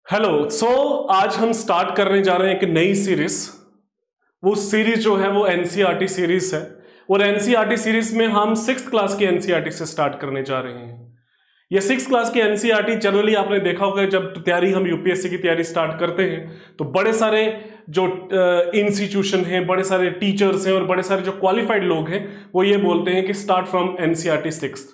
Hello आज हम start करने जा रहे हैं एक नई सीरीज। वो सीरीज जो है वो एनसीईआरटी सीरीज है और एनसीईआरटी सीरीज में हम 6th क्लास की एनसीईआरटी से स्टार्ट करने जा रहे हैं। ये 6th क्लास की एनसीईआरटी जनरली आपने देखा होगा, जब तैयारी हम यूपीएससी की तैयारी स्टार्ट करते हैं तो बड़े सारे जो इंस्टीट्यूशन हैं, बड़े सारे टीचर्स हैं और बड़े सारे जो क्वालिफाइड लोग हैं वो ये बोलते हैं कि start from NCERT 6th।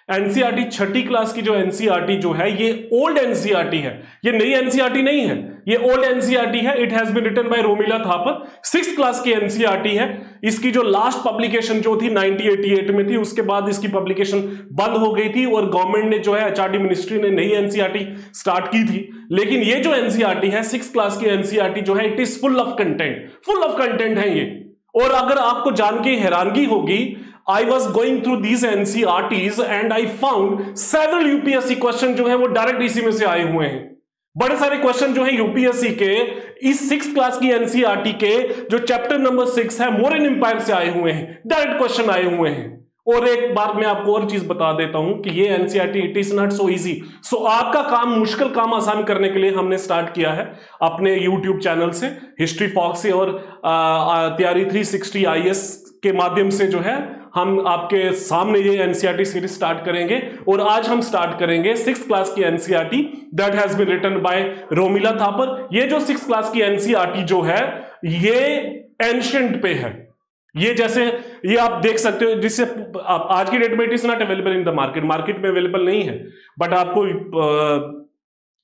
NCERT 6ठी क्लास की जो एनसीईआरटी जो है ये ओल्ड एनसीईआरटी है, ये नई एनसीईआरटी नहीं है, ये ओल्ड एनसीईआरटी है। It has been written by Romila Thapar. 6th class की एनसीईआरटी है। इसकी जो लास्ट पब्लिकेशन जो थी 1988 में थी, उसके बाद इसकी पब्लिकेशन बंद हो गई थी और गवर्नमेंट ने जो है एचआरडी मिनिस्ट्री ने नई एनसीईआरटी स्टार्ट की थी। लेकिन ये जो एनसीईआरटी है 6th क्लास की एनसीईआरटी जो है it is full of content है ये। और अगर आपको जान के हैरानगी होगी, I was going through these NCERTs and I found several UPSC question जो है वो डायरेक्ट इसी में से आए हुए हैं। बड़े सारे क्वेश्चन जो है यूपीएससी के इस 6th क्लास की एनसीईआरटी के जो चैप्टर नंबर 6 है मोरन एम्पायर से आए हुए हैं, डायरेक्ट क्वेश्चन आए हुए हैं। और एक बात मैं आपको और चीज बता देता हूं कि ये NCERT it is not so easy. So आपका काम, मुश्किल काम आसान करने के लिए हमने स्टार्ट किया है अपने यूट्यूब चैनल से, हिस्ट्री फॉक्स से और तैयारी 360 IAS के माध्यम से जो है हम आपके सामने ये एनसीईआरटी सीरीज स्टार्ट करेंगे। और आज हम स्टार्ट करेंगे 6th क्लास की NCERT that has been written by Romila Thapar. ये जो 6th क्लास की एनसीईआरटी जो है ये एंशिएंट पे है। ये जैसे ये आप देख सकते हो, जिससे आज की डेट में it is not available in the market में अवेलेबल नहीं है, बट आपको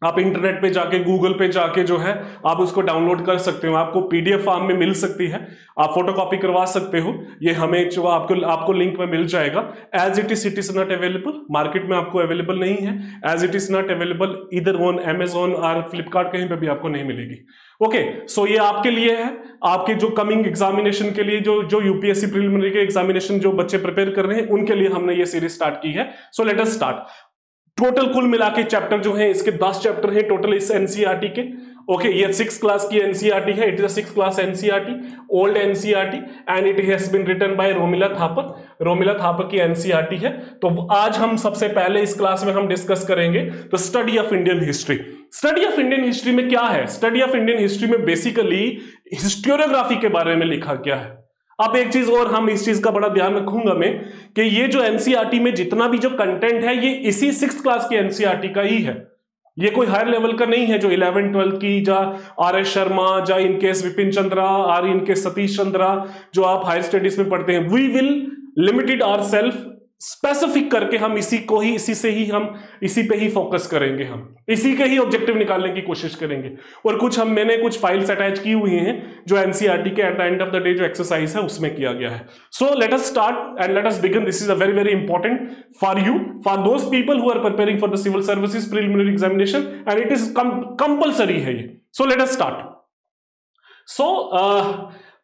आप इंटरनेट पे जाके, गूगल पे जाके जो है आप उसको डाउनलोड कर सकते हो। आपको पीडीएफ फॉर्म में मिल सकती है, आप फोटोकॉपी करवा सकते हो। ये हमें जो आपको लिंक में मिल जाएगा। As it is not available market में, आपको अवेलेबल नहीं है। As it is not available इधर ऑन अमेजोन और फ्लिपकार्ट, कहीं पे भी आपको नहीं मिलेगी। ओके, सो ये आपके लिए है, आपके जो कमिंग एग्जामिनेशन के लिए, जो यूपीएससी प्रिलिमिनरी के एग्जामिनेशन जो बच्चे प्रिपेयर कर रहे हैं उनके लिए हमने ये सीरीज स्टार्ट की है। So let us start. Total कुल मिला के चैप्टर जो है इसके 10 चैप्टर हैं टोटल इस एनसीईआरटी के। ओके, ये 6th क्लास की एनसीईआरटी है। It is a 6th class NCERT, old NCERT and it has been written by Romila Thapar. Romila Thapar की एनसीईआरटी है। तो आज हम सबसे पहले इस क्लास में हम डिस्कस करेंगे the study of Indian history. Study of Indian history में क्या है? स्टडी ऑफ इंडियन हिस्ट्री में बेसिकली हिस्टोरियोग्राफी के बारे में लिखा गया है। अब एक चीज और, हम इस चीज का बड़ा ध्यान रखूंगा मैं कि ये जो एनसीईआरटी में जितना भी जो कंटेंट है ये इसी 6th क्लास की एनसीईआरटी का ही है। ये कोई हायर लेवल का नहीं है जो 11th 12th की, जा RS शर्मा, जा इनकेस विपिन चंद्रा और इनकेस सतीश चंद्रा जो आप हायर स्टडीज में पढ़ते हैं। We will limited ourselves, specific करके हम इसी पे ही फोकस करेंगे। हम इसी के ही ऑब्जेक्टिव निकालने की कोशिश करेंगे। और मैंने कुछ फाइल्स अटैच की हुई हैं जो एनसीईआरटी के at the end of the day जो एक्सरसाइज है उसमें किया गया है। So let us start and let us begin. This is a very very important for you, for those people who are preparing for the civil services preliminary examination and it is compulsory है ये। So let us start.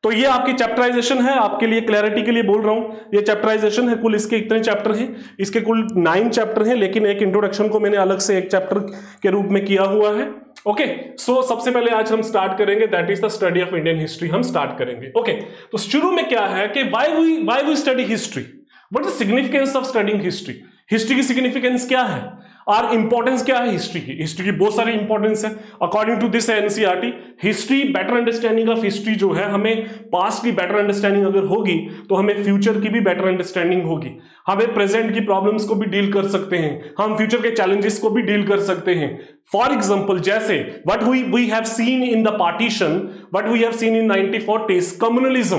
तो ये आपकी chapterisation है, आपके लिए clarity के लिए बोल रहा हूं। ये चैप्टराइजेशन है, कुल इसके इतने चैप्टर हैं, इसके कुल 9 चैप्टर हैं, लेकिन एक इंट्रोडक्शन को मैंने अलग से एक चैप्टर के रूप में किया हुआ है। ओके, सो सबसे पहले आज हम स्टार्ट करेंगे that is the study of Indian history. हम स्टार्ट करेंगे। ओके, तो शुरू में क्या है कि why we study history, what is the significance of studying history. History की सिग्निफिकेंस क्या है और इंपॉर्टेंस क्या है हिस्ट्री की। हिस्ट्री की बहुत सारी इंपॉर्टेंस है according to this NCERT. History, better understanding of history जो है, हमें पास्ट की बेटर अंडरस्टैंडिंग अगर होगी तो हमें फ्यूचर की भी बेटर अंडरस्टैंडिंग होगी। हमें प्रेजेंट की प्रॉब्लम्स को भी डील कर सकते हैं, हम फ्यूचर के चैलेंजेस को भी डील कर सकते हैं। फॉर एग्जाम्पल, जैसे what we have seen in the partition, what we have seen in 1940s, communalism,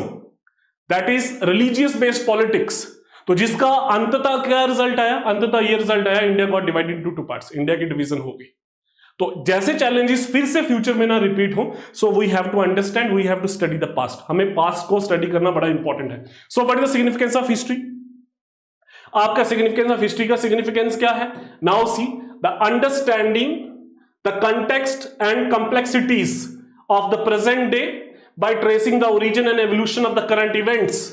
that is religious based politics. तो जिसका अंततः क्या रिजल्ट आया? अंततः ये रिजल्ट आया, India got divided into 2 parts, India की डिवीजन होगी। तो जैसे चैलेंजेस फिर से फ्यूचर में ना रिपीट हो, so we have to understand, we have to study the past. हमें पास्ट को स्टडी करना बड़ा इंपॉर्टेंट है। So what is the significance of history? आपका सिग्निफिकेंस ऑफ हिस्ट्री का सिग्निफिकेंस क्या है? Now see the understanding the context and complexities of the present day by tracing the origin and evolution of the current events.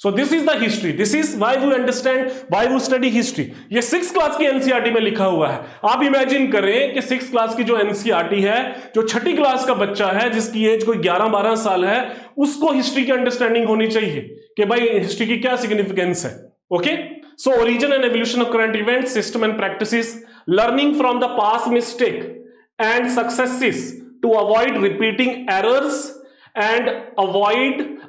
So this is the history. This is why we understand, why we study history. ये 6th class की NCERT में लिखा हुआ है। आप imagine करें कि 6th class की जो एनसीईआरटी है, जो 6ठी क्लास का बच्चा है जिसकी एज कोई 11-12 साल है, उसको हिस्ट्री की अंडरस्टैंडिंग होनी चाहिए कि भाई हिस्ट्री की क्या सिग्निफिकेंस है। Okay, so origin and evolution of current events, system and practices, learning from the past mistake and successes to avoid repeating errors and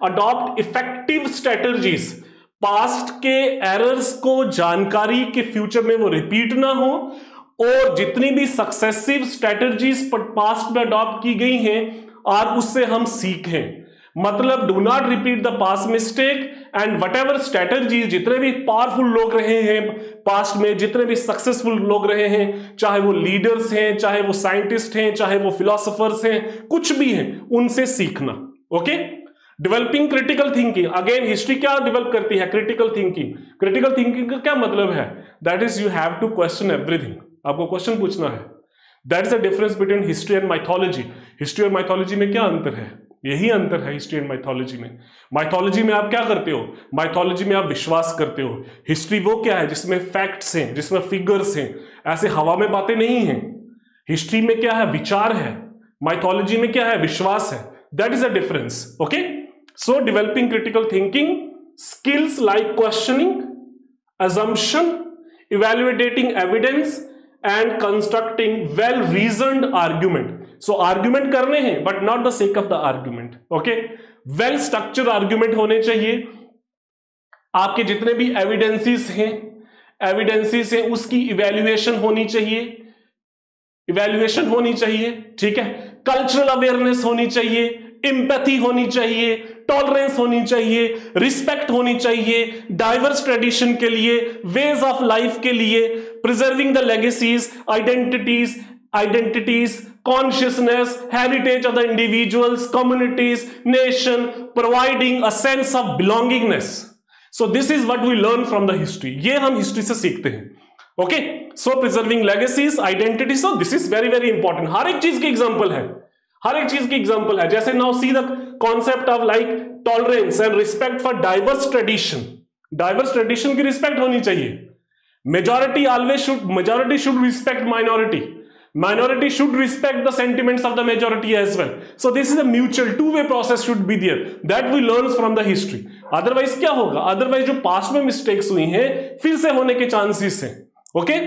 adopt effective strategies. Past के errors को जानकारी के फ्यूचर में वो repeat ना हो, और जितनी भी सक्सेसिव स्ट्रेटजीज पास्ट में अडॉप्ट की गई हैं और उससे हम सीखें। मतलब do not repeat the past mistake and what ever strategy, जितने भी पावरफुल लोग रहे हैं पास्ट में, जितने भी सक्सेसफुल लोग रहे हैं, चाहे वो लीडर्स हैं, चाहे वो साइंटिस्ट हैं, चाहे वो फिलोसोफर्स हैं, कुछ भी हैं, उनसे सीखना। Okay, developing critical thinking. Again history क्या डेवलप करती है? Critical thinking. क्रिटिकल थिंकिंग का क्या मतलब है? That is you have to question everything, आपको क्वेश्चन पूछना है। That is the difference between history and mythology. History और माइथोलॉजी में क्या अंतर है? यही अंतर है हिस्ट्री एंड माइथोलॉजी में। माइथोलॉजी में आप क्या करते हो? माइथोलॉजी में आप विश्वास करते हो। हिस्ट्री वो क्या है? जिसमें फैक्ट्स हैं, जिसमें फिगर्स हैं, ऐसे हवा में बातें नहीं हैं। हिस्ट्री में क्या है? विचार है। माइथोलॉजी में क्या है? विश्वास है। That is a difference. Okay, so developing critical thinking skills like questioning, assumption, evaluating evidence and constructing well reasoned argument. So argument करने हैं but not the sake of the argument. Okay, well structured argument होने चाहिए। आपके जितने भी evidences हैं उसकी evaluation होनी चाहिए, ठीक है। कल्चरल अवेयरनेस होनी चाहिए, एम्पैथी होनी चाहिए, टॉलरेंस होनी चाहिए, रिस्पेक्ट होनी चाहिए, डाइवर्स ट्रेडिशन के लिए, वेज ऑफ लाइफ के लिए, preserving the legacies, identities, consciousness, heritage of the individuals, communities, nation, providing a sense of belongingness. So this is what we learn from the history. ये हम history से सीखते हैं। Okay, so preserving legacies, identity, so this is very very important. हर एक चीज की example है, जैसे now see the concept of like tolerance and respect for diverse tradition की रिस्पेक्ट होनी चाहिए। majority should respect minority should respect the sentiments of the majority as well. So this is a mutual two-way process should be there that we learn from the history. Otherwise क्या होगा? Otherwise जो past में mistakes हुई हैं फिर से होने के चांसेस हैं। Okay,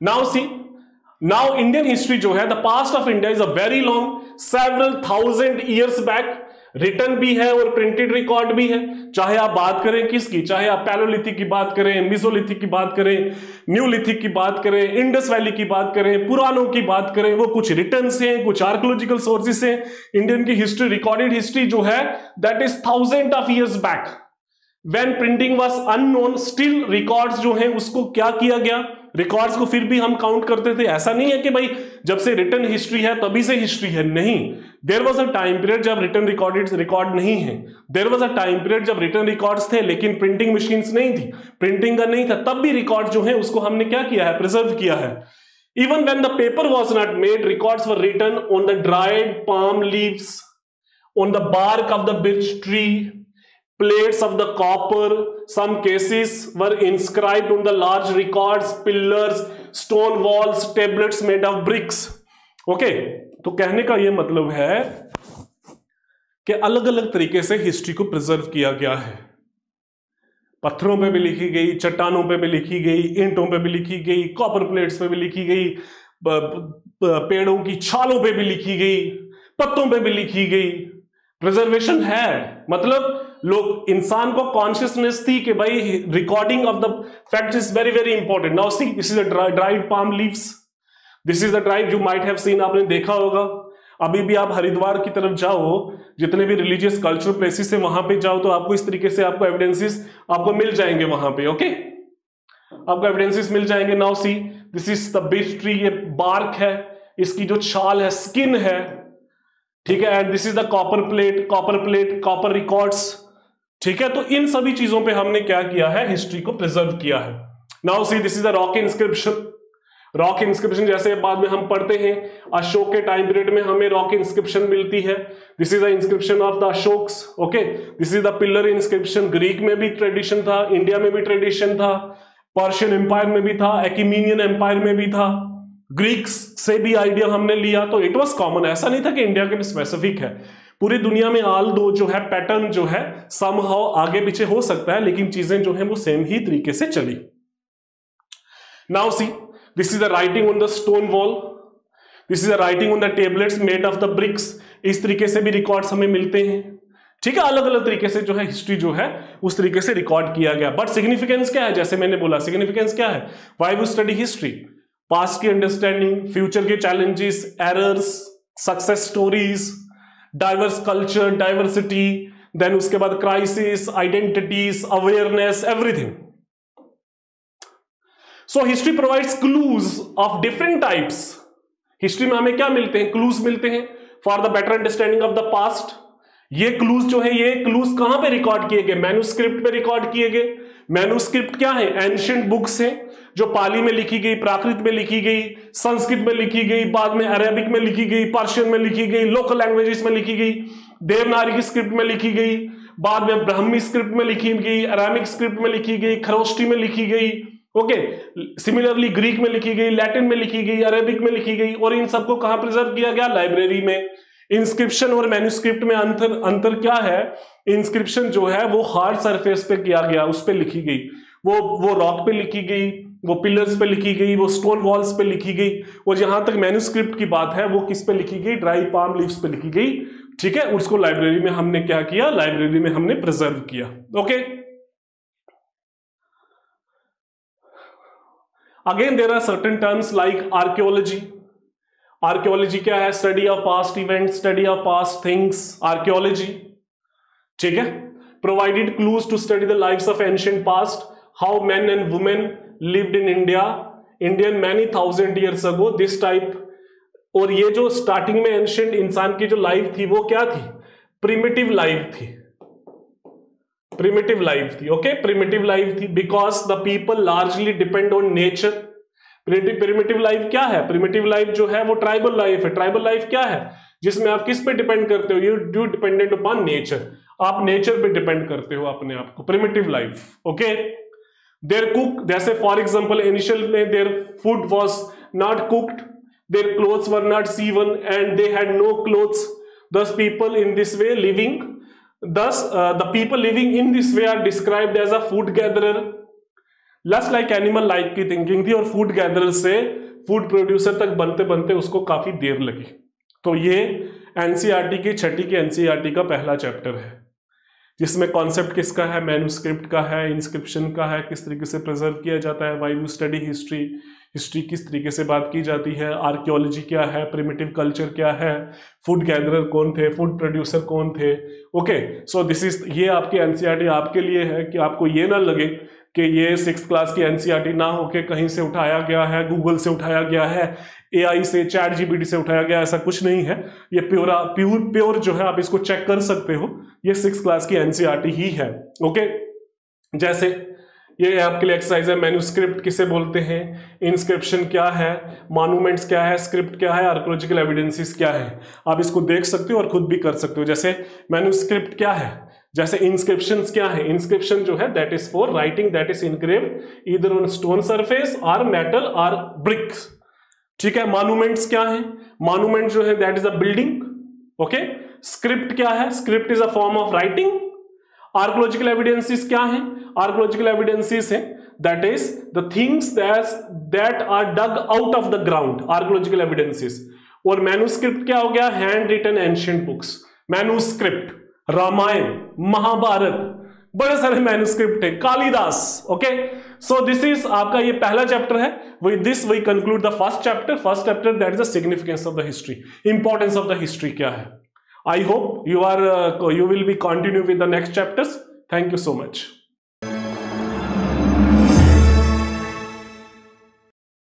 now see, now Indian history जो है, the past of India is a very long, several thousand years back, written भी है और प्रिंटेड रिकॉर्ड भी है। चाहे आप बात करें किसकी, चाहे आप पैलोलिथिक की बात करें, मिसोलिथिक की बात करें, न्यूलिथिक की बात करें, इंडस वैली की बात करें, पुरानों की बात करें, वो कुछ रिटन्स हैं, कुछ आर्कोलॉजिकल सोर्सेस हैं। इंडियन की हिस्ट्री, रिकॉर्डेड हिस्ट्री जो है, that is thousand of years back when printing was unknown. Still records जो हैं उसको क्या किया गया, रिकॉर्ड्स को फिर भी हम काउंट करते थे। ऐसा नहीं है कि भाई जब से रिटन हिस्ट्री है तभी से हिस्ट्री है, नहीं। There was a time period जब रिटन रिकॉर्ड नहीं है। There was a time period जब रिटन रिकॉर्ड्स थे लेकिन प्रिंटिंग मशीन्स नहीं थी, प्रिंटिंग का नहीं था, तब भी रिकॉर्ड जो है उसको हमने क्या किया है, प्रिजर्व किया है। Even when the paper was not made, records were written on the dried palm leaves, on the bark of the birch tree, plates of the copper. Some cases were inscribed on the large records, pillars, stone walls, tablets made of bricks. Okay, तो कहने का यह मतलब है कि अलग अलग तरीके से हिस्ट्री को प्रिजर्व किया गया है। पत्थरों पे भी लिखी गई, चट्टानों पे भी लिखी गई, ईंटों पे भी लिखी गई, कॉपर प्लेट्स पे भी लिखी गई, पेड़ों की छालों पे भी लिखी गई, पत्तों पे भी लिखी गई। प्रिजर्वेशन है, मतलब लोग, इंसान को कॉन्शियसनेस थी कि भाई recording of the facts is very very important. Now see, this is a dried palm leaves, this is the dried, you might have seen, आपने देखा होगा। अभी भी आप हरिद्वार की तरफ जाओ, जितने भी रिलीजियस कल्चरल प्लेसेस है वहां पे जाओ, तो आपको इस तरीके से आपको एविडेंसेस आपको मिल जाएंगे वहां पे। ओके, आपको एविडेंसेस मिल जाएंगे। Now see, this is the birch tree, ये बार्क है, इसकी जो छाल है, स्किन है, ठीक है। And this is the copper records, ठीक है। तो इन सभी चीजों पे हमने क्या किया है, हिस्ट्री को प्रिजर्व किया है। Now see, this is the rock inscription, जैसे बाद में हम पढ़ते हैं, अशोक के टाइम पीरियड में हमें रॉक इंस्क्रिप्शन मिलती है। This is the inscription of the Ashoka's. Okay, this is the pillar inscription. Greek में भी ट्रेडिशन था, इंडिया में भी ट्रेडिशन था, पर्शियन एम्पायर में भी था, एक्मीनियन एम्पायर में भी था, ग्रीक से भी आइडिया हमने लिया। तो इट वॉज कॉमन, ऐसा नहीं था कि इंडिया के स्पेसिफिक है, पूरी दुनिया में आल दो जो है पैटर्न जो है समहाउ आगे पीछे हो सकता है, लेकिन चीजें जो है वो सेम ही तरीके से चली। Now see, this is the writing on the stone wall, this is the writing on the tablets made of the bricks. इस तरीके से भी रिकॉर्ड्स हमें मिलते हैं, ठीक है। अलग अलग तरीके से जो है हिस्ट्री जो है उस तरीके से रिकॉर्ड किया गया। बट सिग्निफिकेंस क्या है, जैसे मैंने बोला सिग्निफिकेंस क्या है, why we study history, past की अंडरस्टैंडिंग, फ्यूचर के challenges, errors, success stories, diverse culture, diversity, then उसके बाद crisis, identities, awareness, everything. So history provides clues of different types. History में हमें क्या मिलते हैं, क्लूज मिलते हैं for the better understanding of the past. ये क्लूज जो है, ये क्लूज कहां पे रिकॉर्ड किए गए, मैन्युस्क्रिप्ट पे रिकॉर्ड किए गए। मैन्युस्क्रिप्ट क्या है, एंशिएंट बुक्स है जो पाली में लिखी गई, प्राकृत में लिखी गई, संस्कृत में लिखी गई, बाद में अरेबिक में लिखी गई, पर्शियन में लिखी गई, लोकल लैंग्वेजेस में लिखी गई, देवनागरी स्क्रिप्ट में लिखी गई, बाद में ब्राह्मी स्क्रिप्ट में लिखी गई, अरामिक स्क्रिप्ट में लिखी गई, खरोष्टी में लिखी गई, ओके। सिमिलरली ग्रीक में लिखी गई, लैटिन में लिखी गई, अरेबिक में लिखी गई, और इन सबको कहां प्रिजर्व किया गया, लाइब्रेरी में। इंस्क्रिप्शन और मैन्युस्क्रिप्ट में अंतर क्या है, इंस्क्रिप्शन जो है वो हार्ड सरफेस पे किया गया, उस पे लिखी गई, वो रॉक पे लिखी गई, वो पिलर्स पे लिखी गई, वो स्टोन वॉल्स पे लिखी गई। और जहां तक मैन्युस्क्रिप्ट की बात है वो किस पे लिखी गई, ड्राई पाम लीव्स पे लिखी गई, ठीक है। उसको लाइब्रेरी में हमने क्या किया, लाइब्रेरी में हमने प्रिजर्व किया, okay. Again there are certain terms like archaeology. Archaeology क्या है, study of past event, study of past things, archaeology, ठीक है। Provided clues to study the lives of ancient past, how men and women lived in Indian many thousand years ago, this type. और ये जो starting में ancient इंसान की जो life थी वो क्या थी, प्रिमिटिव लाइफ थी, प्रिमिटिव लाइफ थी, ओके। प्रिमिटिव लाइफ थी because the people largely depend on nature. Primitive life क्या है, प्रिमिटिव लाइफ जो है वो ट्राइबल लाइफ है। ट्राइबल लाइफ क्या है, जिसमें आप किस पे डिपेंड करते हो, यू डिपेंडेंट अपॉन नेचर, आप नेचर पे डिपेंड करते हो अपने आप को, primitive life, okay. Their cook, जैसे फॉर एग्जांपल इनिशियल में their food was not cooked, their clothes were not sewn and they had no clothes, thus people in this way living, the people living in this way are described as a food gatherer। Just like animal like की thinking थी, और food gatherer से food producer तक बनते बनते उसको काफी देर लगी। तो ये एनसीईआरटी की छठी की एनसीईआरटी का पहला चैप्टर है, जिसमें कॉन्सेप्ट किसका है, मैन्युस्क्रिप्ट का है, इंस्क्रिप्शन का है, किस तरीके से प्रिजर्व किया जाता है, why we study history, history किस तरीके से बात की जाती है, आर्कियोलॉजी क्या है, प्रिमिटिव कल्चर क्या है, फूड गैदरर कौन थे, फूड प्रोड्यूसर कौन थे, ओके। सो दिस इज, ये आपकी एनसीईआरटी आपके लिए है कि आपको ये ना लगे कि ये 6th क्लास की एनसीईआरटी ना होके कहीं से उठाया गया है, गूगल से उठाया गया है, एआई से, चैट जीपीटी से उठाया गया, ऐसा कुछ नहीं है। ये प्योर जो है आप इसको चेक कर सकते हो, ये 6th क्लास की एनसीईआरटी ही है, ओके। जैसे ये आपके लिए एक्सरसाइज है, मैन्युस्क्रिप्ट किसे बोलते हैं, इंस्क्रिप्शन क्या है, मॉन्यूमेंट्स क्या है, स्क्रिप्ट क्या है, आर्कियोलॉजिकल एविडेंसेस क्या है, आप इसको देख सकते हो और खुद भी कर सकते हो। जैसे मैन्युस्क्रिप्ट क्या है, जैसे इंस्क्रिप्शंस क्या है, इंस्क्रिप्शन जो है that is for writing that is engraved either on stone surface और मेटल और ब्रिक्स, ठीक है। मॉन्यूमेंट्स क्या है, मॉन्यूमेंट जो है that is a building, okay. Script क्या है, script is a form of writing. Archaeological evidences क्या है, आर्कियोलॉजिकल एविडेंसेस है that is the things that are dug out of the ground, archaeological evidences. और मैन्युस्क्रिप्ट क्या हो गया, hand written ancient books. Manuscript, Ramayana, Mahabharata, बड़े सारे मैन्युस्क्रिप्ट है, Kalidasa, okay. So this is आपका ये पहला चैप्टर है। With this we conclude the first chapter that is the significance of the history, importance of the history क्या है। I hope you will be continue with the next chapters. Thank you so much.